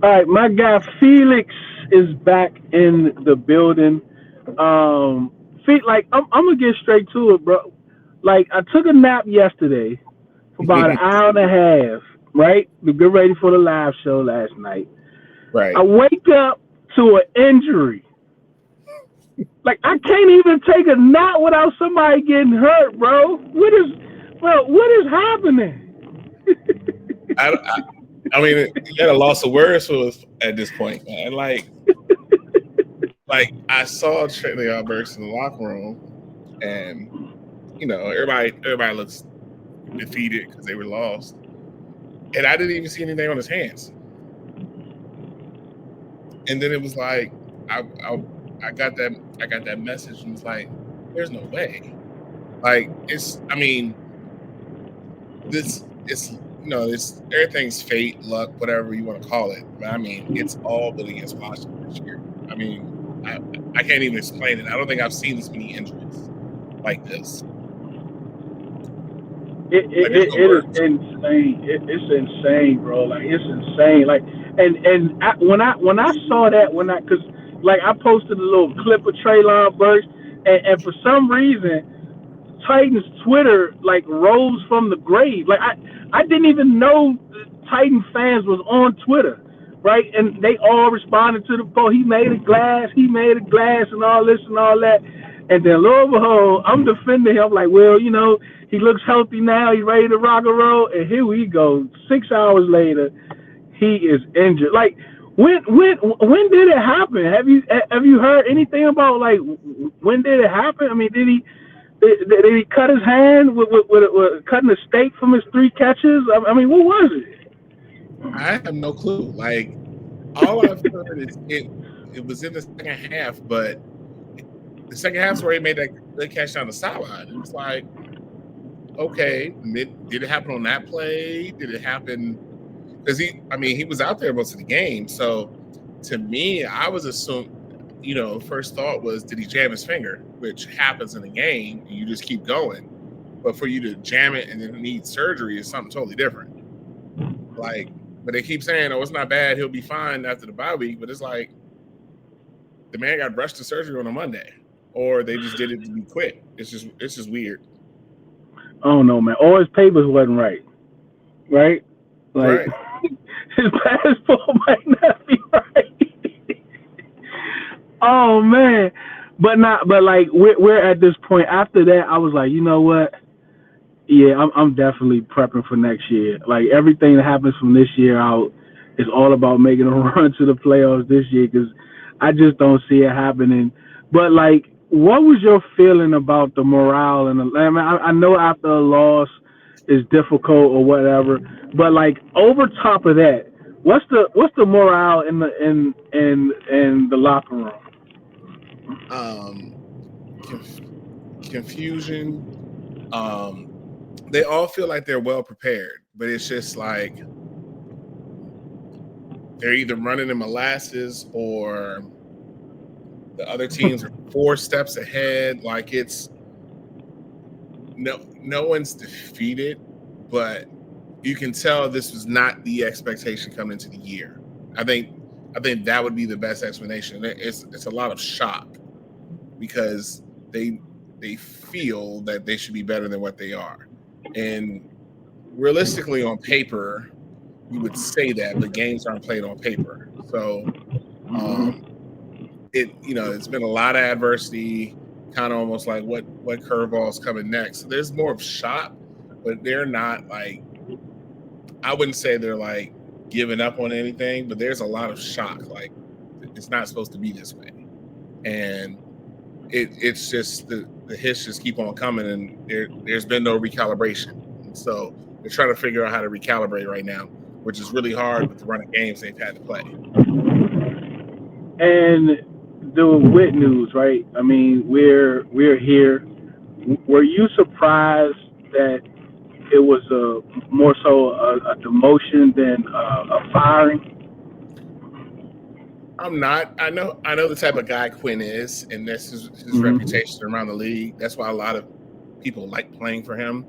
All right, my guy Felix is back in the building. I'm gonna get straight to it, bro. Like I took a nap yesterday for about an hour and a half, right? To get ready for the live show last night. I Right. wake up to an injury. Like I can't even take a nap without somebody getting hurt, bro. What is happening? I mean, you had a loss of words for us at this point, man. Like I saw Trammell Burks in the locker room, and everybody looks defeated because they were lost, and I didn't even see anything on his hands. And then it was like I got that message and it's like, there's no way. Like I mean, it's it's everything's fate, luck, whatever you want to call it. But I mean, it's all but against Washington this year. I mean, I I can't even explain it. I don't think I've seen this many injuries like this. Like there's no It is words. insane. It's insane, bro. Like it's insane. Like when I saw that because like I posted a little clip of Traylon Burks and for some reason Titans Twitter like rose from the grave. Like I didn't even know Titan fans was on Twitter, right? And they all responded to the post. He made a glass, and all this and all that. And then lo and behold, I'm defending him like, well, he looks healthy now. He's ready to rock and roll. And here we go. 6 hours later, he is injured. Like when did it happen? Have you heard anything about like when did it happen? I mean, did he cut his hand with cutting a steak from his three catches? I mean, what was it? I have no clue. Like all I've heard is it was in the second half, but the second half's where he made that good catch down the sideline. It was like, okay, did it happen on that play? Did it happen? Because he was out there most of the game. So to me, I was assuming, first thought was, did he jam his finger? Which happens in the game, and you just keep going. But for you to jam it and then need surgery is something totally different. Like, but they keep saying, oh, it's not bad. He'll be fine after the bye week. But it's like the man got rushed to surgery on a Monday, or they just did it to be quick. It's just weird. I don't know, man. All his papers wasn't right, right? Like Right. his passport might not be right. Oh man, but like we're at this point. After that, I was like, you know what? Yeah, I'm definitely prepping for next year. Like everything that happens from this year out is all about making a run to the playoffs this year because I just don't see it happening. But like, what was your feeling about the morale and I mean, I know after a loss is difficult or whatever, but like over top of that, what's the morale in the locker room? Um, conf- Confusion. Um, they all feel like they're well prepared, but it's just like they're either running in molasses or the other teams are 4 steps ahead. Like it's no one's defeated, but you can tell this was not the expectation coming into the year. I think I think that would be the best explanation. It's a lot of shock because they they feel that they should be better than what they are, and realistically on paper you would say that, but games aren't played on paper. So um, it's been a lot of adversity, kind of almost like what curveballs coming next. So there's more of shock, but they're not like, I wouldn't say they're like giving up on anything, but there's a lot of shock. Like it's not supposed to be this way, and it's just the hits just keep on coming, and there's been no recalibration. And so they're trying to figure out how to recalibrate right now, which is really hard with the run of games they've had to play. And the wit news, right? I mean, we're here. Were you surprised that it was more so a demotion than a firing? I'm not. I know the type of guy Quinn is, and this is his Mm-hmm. reputation around the league. That's why a lot of people like playing for him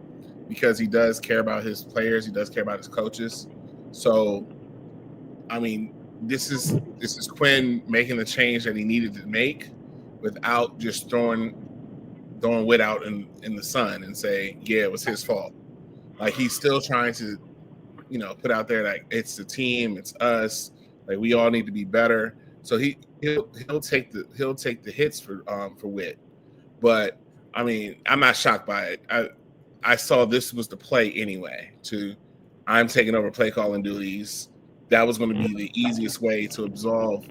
because he does care about his players. He does care about his coaches. So, I mean, this is Quinn making the change that he needed to make without just throwing Witt out in the sun and say, yeah, it was his fault. Like, he's still trying to, put out there like it's the team, it's us, like we all need to be better. So he'll take the hits for Witt. But I mean, I'm not shocked by it. I saw this was the play anyway. I'm taking over play calling duties. That was going to be the easiest way to absolve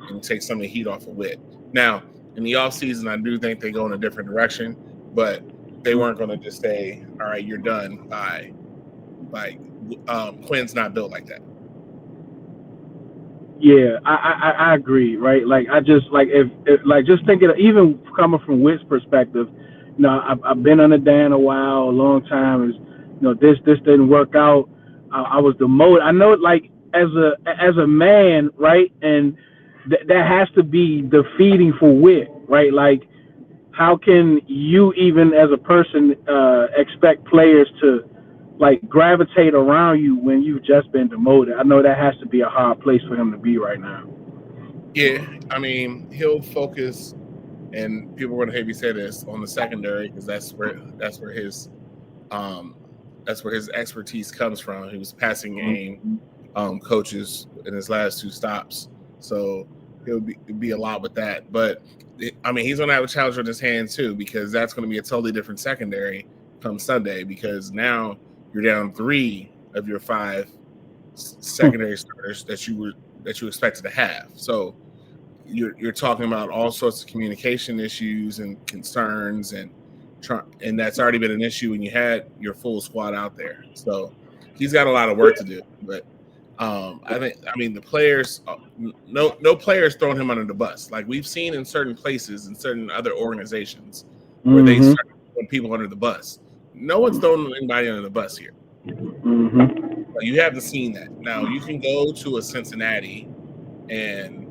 and take some of the heat off of Witt. Now, in the offseason, I do think they go in a different direction, but they weren't going to just say, all right, you're done by Quinn's not built like that. Yeah, I agree, right? Like, I just like if like just thinking even coming from Witt's perspective, I've been under Dan a long time. Is this didn't work out. I was demoted. I know, like as a man, right? And that has to be defeating for Witt, right? Like, how can you even as a person expect players to like gravitate around you when you've just been demoted? I know that has to be a hard place for him to be right now. Yeah, I mean, he'll focus, and people are going to hear me say this, on the secondary, because that's where his expertise comes from. He was passing game coaches in his last 2 stops, so he'll be a lot with that. But I mean, he's going to have a challenge on his hands too, because that's going to be a totally different secondary come Sunday, because now you're down 3 of your 5 secondary starters that you expected to have. So you're talking about all sorts of communication issues and concerns, and that's already been an issue when you had your full squad out there. So he's got a lot of work to do. But I mean the players, no players throwing him under the bus like we've seen in certain places in certain other organizations where they start throwing people under the bus. No one's throwing anybody under the bus here. You haven't seen that. Now you can go to a Cincinnati and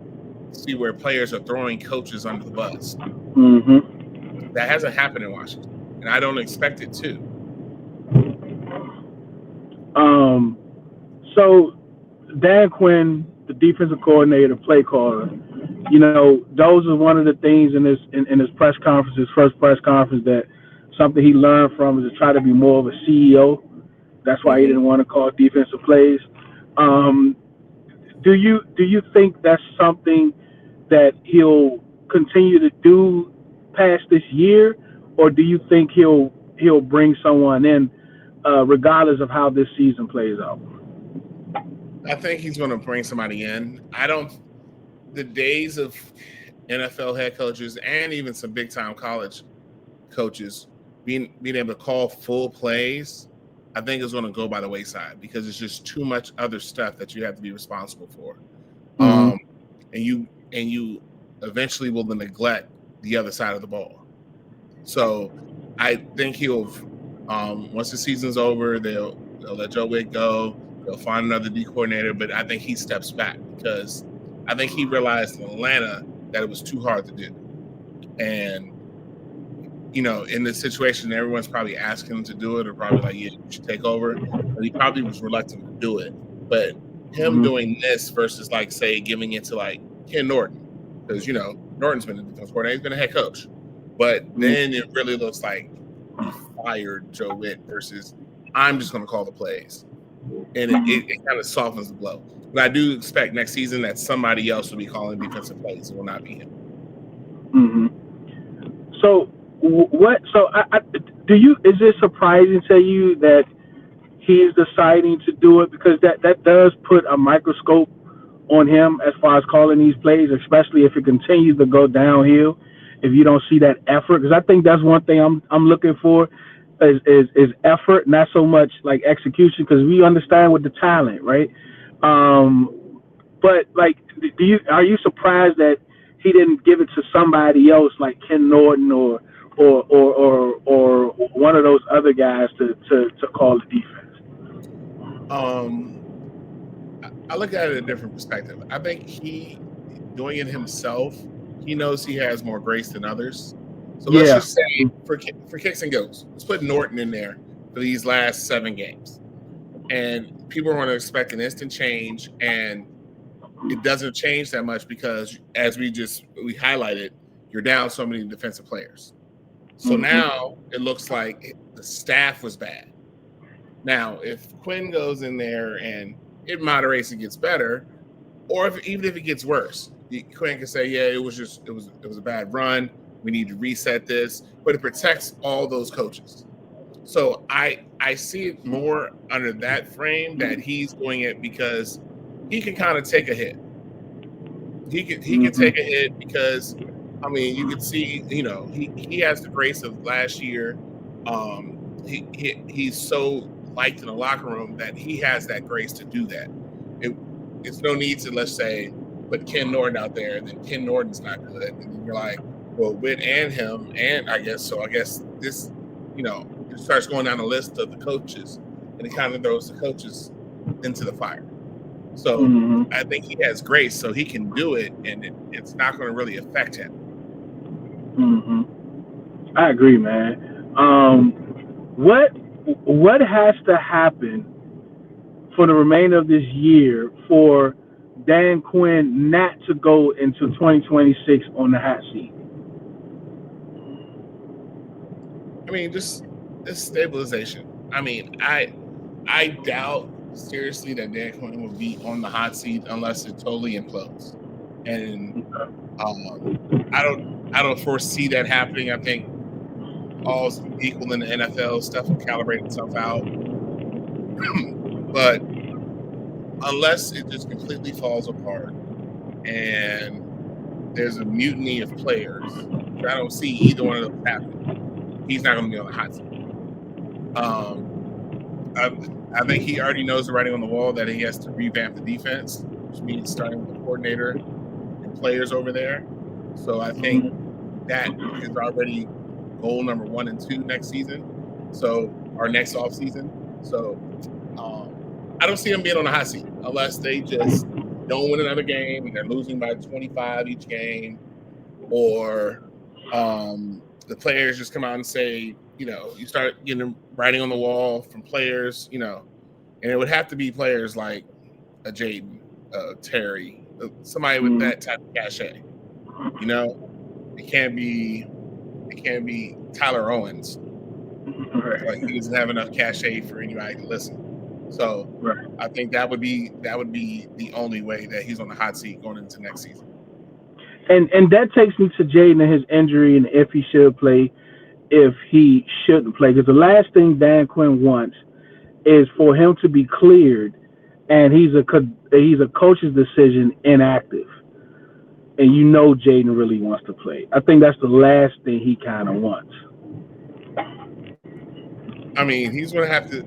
see where players are throwing coaches under the bus. That hasn't happened in Washington, and I don't expect it to. So Dan Quinn, the defensive coordinator, play caller, those are one of the things in his press conference, his first press conference, that something he learned from is to try to be more of a CEO. That's why he didn't want to call defensive plays. Do you think that's something that he'll continue to do past this year, or do you think he'll bring someone in regardless of how this season plays out? I think he's going to bring somebody in. The days of NFL head coaches and even some big time college coaches being able to call full plays, I think is going to go by the wayside, because it's just too much other stuff that you have to be responsible for. And you eventually will neglect the other side of the ball. So I think he'll, once the season's over, they'll let Joe Witt go. They'll find another D coordinator, but I think he steps back because I think he realized in Atlanta that it was too hard to do. And, in this situation, everyone's probably asking him to do it, or probably like, yeah, you should take over. But he probably was reluctant to do it. But him doing this versus, like, say, giving it to, like, Ken Norton, because, Norton's been a defense coordinator, he's been a head coach. But then it really looks like he fired Joe Witt versus I'm just going to call the plays. And it kind of softens the blow. But I do expect next season that somebody else will be calling defensive plays. It will not be him. So what? So is it surprising to you that he's deciding to do it? Because that does put a microscope on him as far as calling these plays, especially if it continues to go downhill. If you don't see that effort, because I think that's one thing I'm looking for is effort, not so much like execution, because we understand with the talent, right? But like, are you surprised that he didn't give it to somebody else like Ken Norton or one of those other guys to call the defense? I look at it a different perspective. I think he doing it himself, he knows he has more grace than others. So let's just say for kicks and goes, let's put Norton in there for these last 7 games. And people are going to expect an instant change. And it doesn't change that much because, as we highlighted, you're down so many defensive players. So now it looks like the staff was bad. Now, if Quinn goes in there and it moderates and gets better, or even if it gets worse, Quinn can say, "Yeah, it was a bad run. We need to reset this," but it protects all those coaches. So I see it more under that frame that he's doing it because he can kind of take a hit. He can take a hit because, I mean, you can see, he has the grace of last year. He's so liked in the locker room that he has that grace to do that. It's no need to, let's say, put Ken Norton out there, and then Ken Norton's not good, and then you're like, well, Witt and him, and I guess this, it starts going down the list of the coaches, and it kind of throws the coaches into the fire. So I think he has grace, so he can do it, and it's not going to really affect him. I agree, man. What has to happen for the remainder of this year for Dan Quinn not to go into 2026 on the hot seat? I mean, just stabilization. I mean, I doubt seriously that Dan Quinn will be on the hot seat unless it totally implodes, and I don't foresee that happening. I think all's equal in the NFL. Stuff will calibrate itself out, but unless it just completely falls apart and there's a mutiny of players, I don't see either one of those happening. He's not going to be on the hot seat. I think he already knows the writing on the wall that he has to revamp the defense, which means starting with the coordinator and players over there. So I think that is already goal number 1 and 2 next season. So our next off season. So I don't see him being on the hot seat unless they just don't win another game and they're losing by 25 each game, or the players just come out and say, you start getting writing on the wall from players, and it would have to be players like a Jaden, Terry, somebody with that type of cachet. It can't be Tyler Owens. Like, he doesn't have enough cachet for anybody to listen. So I think that would be the only way that he's on the hot seat going into next season. And that takes me to Jaden and his injury, and if he should play, if he shouldn't play. Because the last thing Dan Quinn wants is for him to be cleared, and he's a coach's decision inactive. And Jaden really wants to play. I think that's the last thing he kind of wants. I mean, he's going to have to.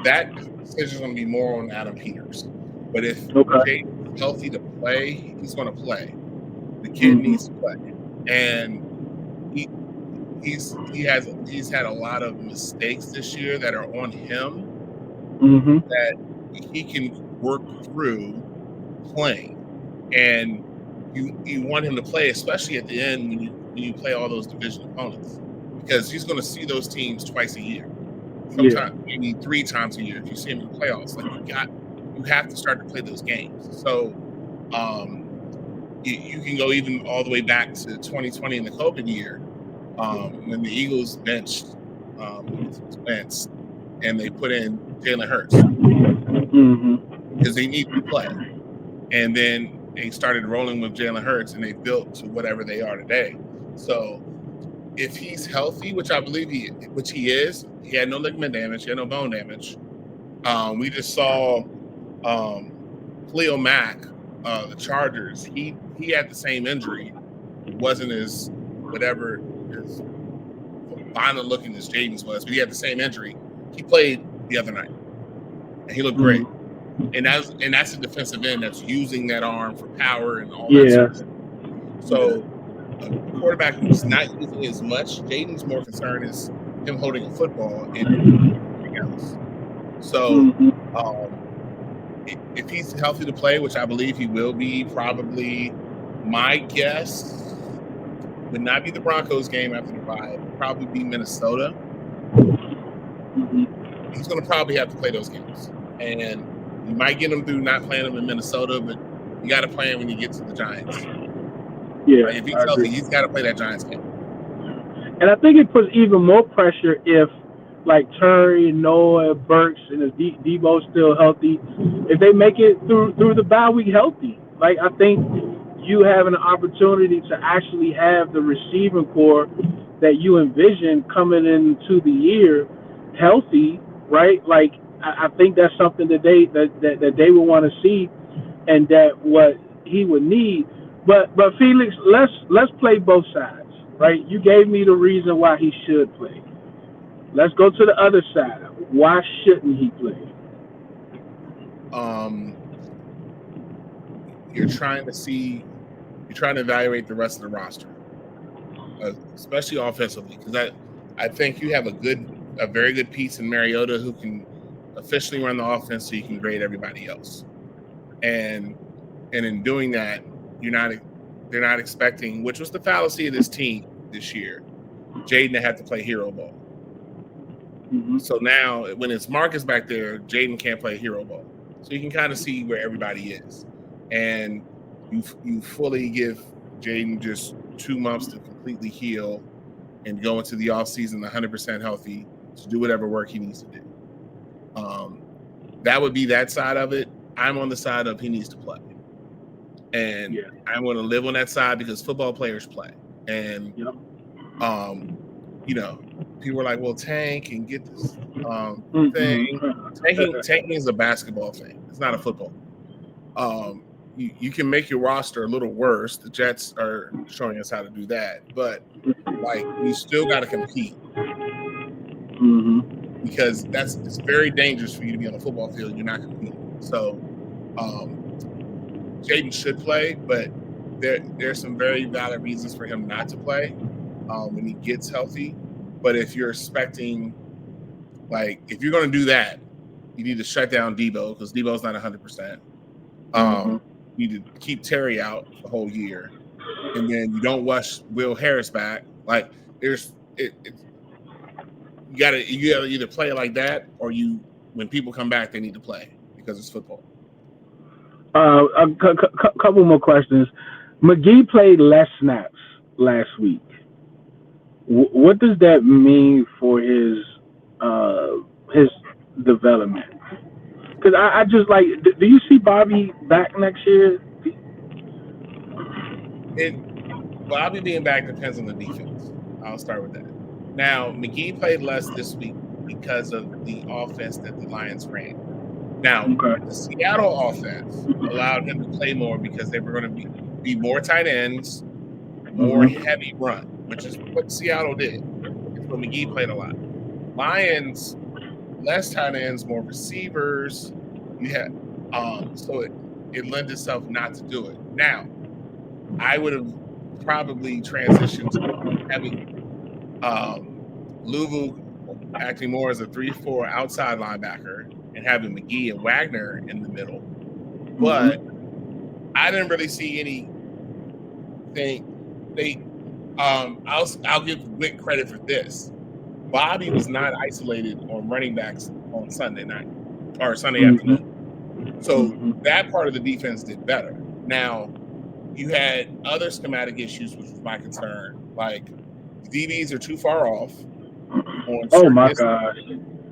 That decision is going to be more on Adam Peters. But if Jaden's healthy to play, he's going to play. The kid needs to play, and he's had a lot of mistakes this year that are on him that he can work through playing, and you want him to play, especially at the end when you play all those division opponents, because he's going to see those teams twice a year, sometimes maybe 3 times a year if you see him in the playoffs. Like, you have to start to play those games. So you can go even all the way back to 2020 in the COVID year, when the Eagles benched Wentz and they put in Jalen Hurts because they need to play, and then they started rolling with Jalen Hurts and they built to whatever they are today. So if he's healthy, which I believe he is, he had no ligament damage, he had no bone damage. We just saw Khalil Mack, the Chargers. He had the same injury. It wasn't as violent looking as Jaden's was, but he had the same injury. He played the other night, and he looked great. And that's a defensive end that's using that arm for power and all that sort of stuff. So a quarterback who's not using it as much, Jaden's more concern is him holding a football and everything else. So if he's healthy to play, which I believe he will be, probably my guess would not be the Broncos game after the bye. It would probably be Minnesota. He's going to probably have to play those games, and you might get him through not playing them in Minnesota, but You got to play him when you get to the Giants. Yeah, Like, if he's I healthy, agree. he's got to play that Giants game. And I think it puts even more pressure if, like, Terry, Noah, Burks, and if Debo's still healthy, if they make it through the bye week healthy. Like, I think you have an opportunity to actually have the receiving core that you envision coming into the year healthy, right? Like, I think that's something that they would want to see, and that what he would need. But Felix, let's play both sides, right? You gave me the reason why he should play. Let's go to the other side. Why shouldn't he play? You're trying to evaluate the rest of the roster, especially offensively, because I think you have a very good piece in Mariota who can officially run the offense, so you can grade everybody else. And in doing that, they're not expecting, which was the fallacy of this team this year, Jaden to have to play hero ball. Mm-hmm. So now when it's Marcus back there, Jaden can't play hero ball. So you can kind of see where everybody is. And you fully give Jaden just 2 months to completely heal and go into the offseason 100% healthy to do whatever work he needs to do. That would be that side of it. I'm on the side of he needs to play. And I'm going to live on that side because football players play. And, people are like, well, tank and get this thing. Tanking is a basketball thing. It's not a football. You can make your roster a little worse. The Jets are showing us how to do that. But, like, you still got to compete. Because it's very dangerous for you to be on the football field and you're not competing. So, Jaden should play, but there's some very valid reasons for him not to play when he gets healthy. But if you're expecting, like, if you're going to do that, you need to shut down Debo because Debo's not 100%. You need to keep Terry out the whole year, and then you don't rush Will Harris back. Like, you gotta either play it like that, or when people come back, they need to play because it's football. A couple more questions. McGee played less snaps last week. What does that mean for his development? Because I just like, do you see Bobby back next year? Bobby being back depends on the defense. I'll start with that. Now, McGee played less this week because of the offense that the Lions ran. Now, the Seattle offense allowed him to play more because they were going to be more tight ends, more heavy run, which is what Seattle did. So McGee played a lot. Lions, less tight ends, more receivers. You had so it lent itself not to do it. Now, I would have probably transitioned to having Louvu acting more as a 3-4 outside linebacker and having McGee and Wagner in the middle. But I didn't really see anything. I'll give Wick credit for this. Bobby was not isolated on running backs on Sunday night or Sunday afternoon. So that part of the defense did better. Now, you had other schematic issues, which was my concern. Like, the DBs are too far off. Oh my gosh!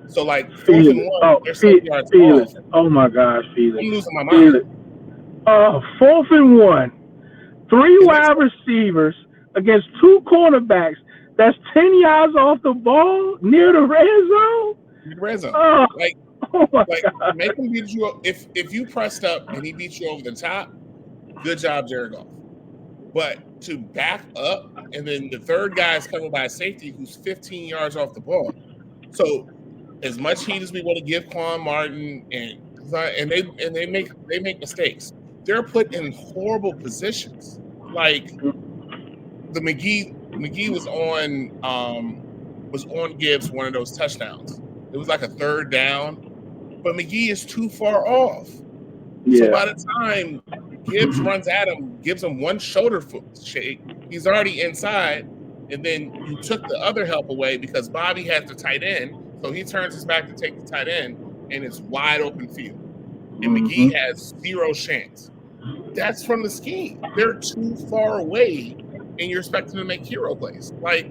So, like, 4th and 1, they're 7 yards off. Oh my gosh, Felix! I'm losing my mind. 4th and 1, 3 wide receivers against 2 cornerbacks. That's 10 yards off the ball near the red zone. Red zone. Oh my God. Make him beat you up. If you pressed up and he beat you over the top, good job, Jared Goff. But to back up, and then the third guy is coming by a safety who's 15 yards off the ball. So, as much heat as we want to give Quan Martin, and they make mistakes, they're put in horrible positions. Like, the McGee was on Gibbs one of those touchdowns. It was like a 3rd down, but McGee is too far off. So by the time Gibbs runs at him, gives him one shoulder shake, he's already inside, and then you took the other help away because Bobby has the tight end, so he turns his back to take the tight end, and it's wide open field. And McGee has 0 chance. that's from the scheme. They're too far away, and you're expecting them to make hero plays. Like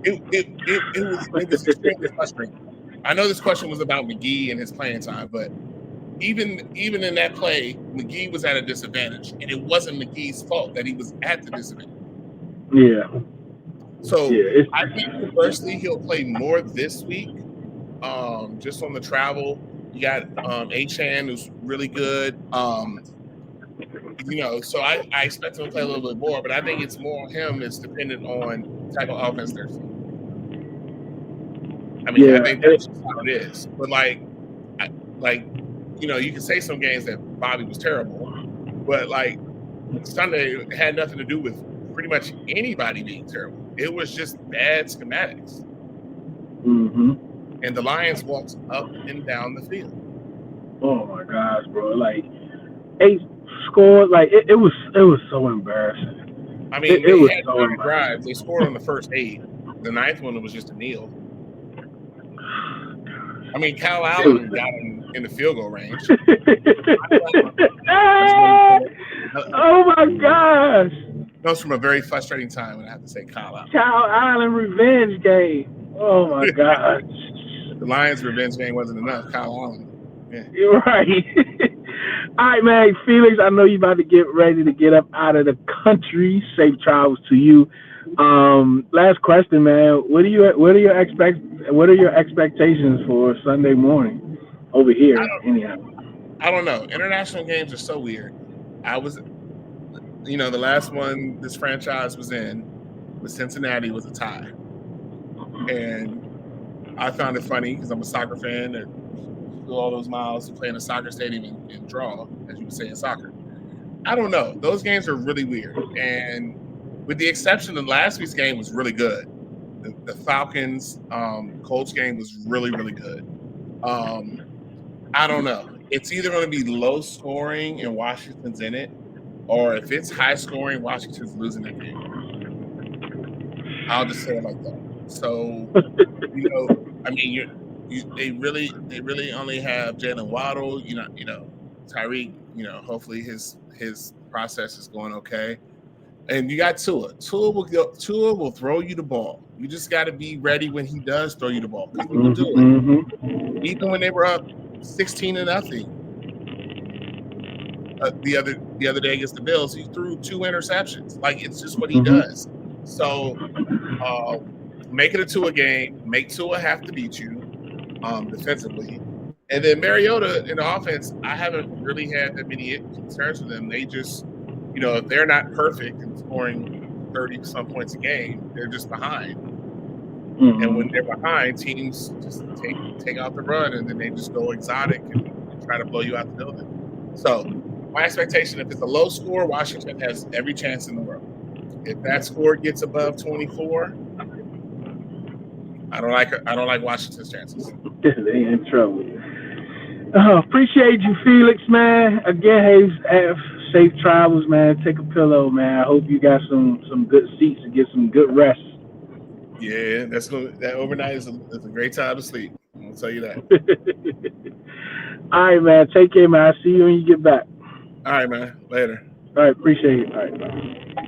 it was extremely frustrating. I know this question was about McGee and his playing time, but even in that play, McGee was at a disadvantage, and it wasn't McGee's fault that he was at the disadvantage. Yeah. So Yeah, I think conversely he'll play more this week. Just on the travel, you got Achan who's really good. So I expect him to play a little bit more, but I think it's more on him. It's dependent on the type of offense they're seeing. I mean, I think that's just how it is. But you can say some games that Bobby was terrible, but like Sunday had nothing to do with pretty much anybody being terrible. It was just bad schematics. Mm-hmm. And the Lions walked up and down the field. Oh my gosh, bro! Like 8 scored. Like it was so embarrassing. I mean, it they was had so 9 drives. They scored on the first 8. The 9th one was just a kneel. I mean, Kyle Allen got him in the field goal range. Oh my gosh! That was from a very frustrating time, and I have to say Kyle Allen. Kyle Allen revenge game. Oh my gosh! The Lions' revenge game wasn't enough. Kyle Allen. Yeah. You're right. All right, man. Felix, I know you about to get ready to get up out of the country. Safe travels to you. Last question, man. What are your expectations for Sunday morning over here? I don't know. International games are so weird. The last one this franchise was in with Cincinnati was a tie, and I found it funny because I'm a soccer fan that do all those miles to play in a soccer stadium and draw, as you would say in soccer. I don't know. Those games are really weird, and with the exception of last week's game was really good. The Falcons Colts game was really, really good. I don't know. It's either going to be low scoring and Washington's in it, or if it's high scoring, Washington's losing that game. I'll just say it like that. So, I mean, they really only have Jalen Waddle. Tyreek. Hopefully his process is going okay. And you got Tua. Tua will throw you the ball. You just got to be ready when he does throw you the ball, because he will do it. Mm-hmm. Even when they were up 16-0 the other day against the Bills, he threw 2 interceptions. Like, it's just what he does. So make it a Tua game. Make Tua have to beat you defensively. And then Mariota in the offense, I haven't really had that many concerns with them. They just, if they're not perfect and scoring 30-some points a game, they're just behind. Mm-hmm. And when they're behind, teams just take out the run, and then they just go exotic and try to blow you out the building. So my expectation, if it's a low score, Washington has every chance in the world. If that score gets above 24, I don't like Washington's chances. They in trouble. Appreciate you, Felix, man. Again, have safe travels, man. Take a pillow, man. I hope you got some good seats and get some good rest. Yeah, that overnight is a great time to sleep. I'll tell you that. All right, man. Take care, man. I'll see you when you get back. All right, man. Later. All right, appreciate it. All right, bye.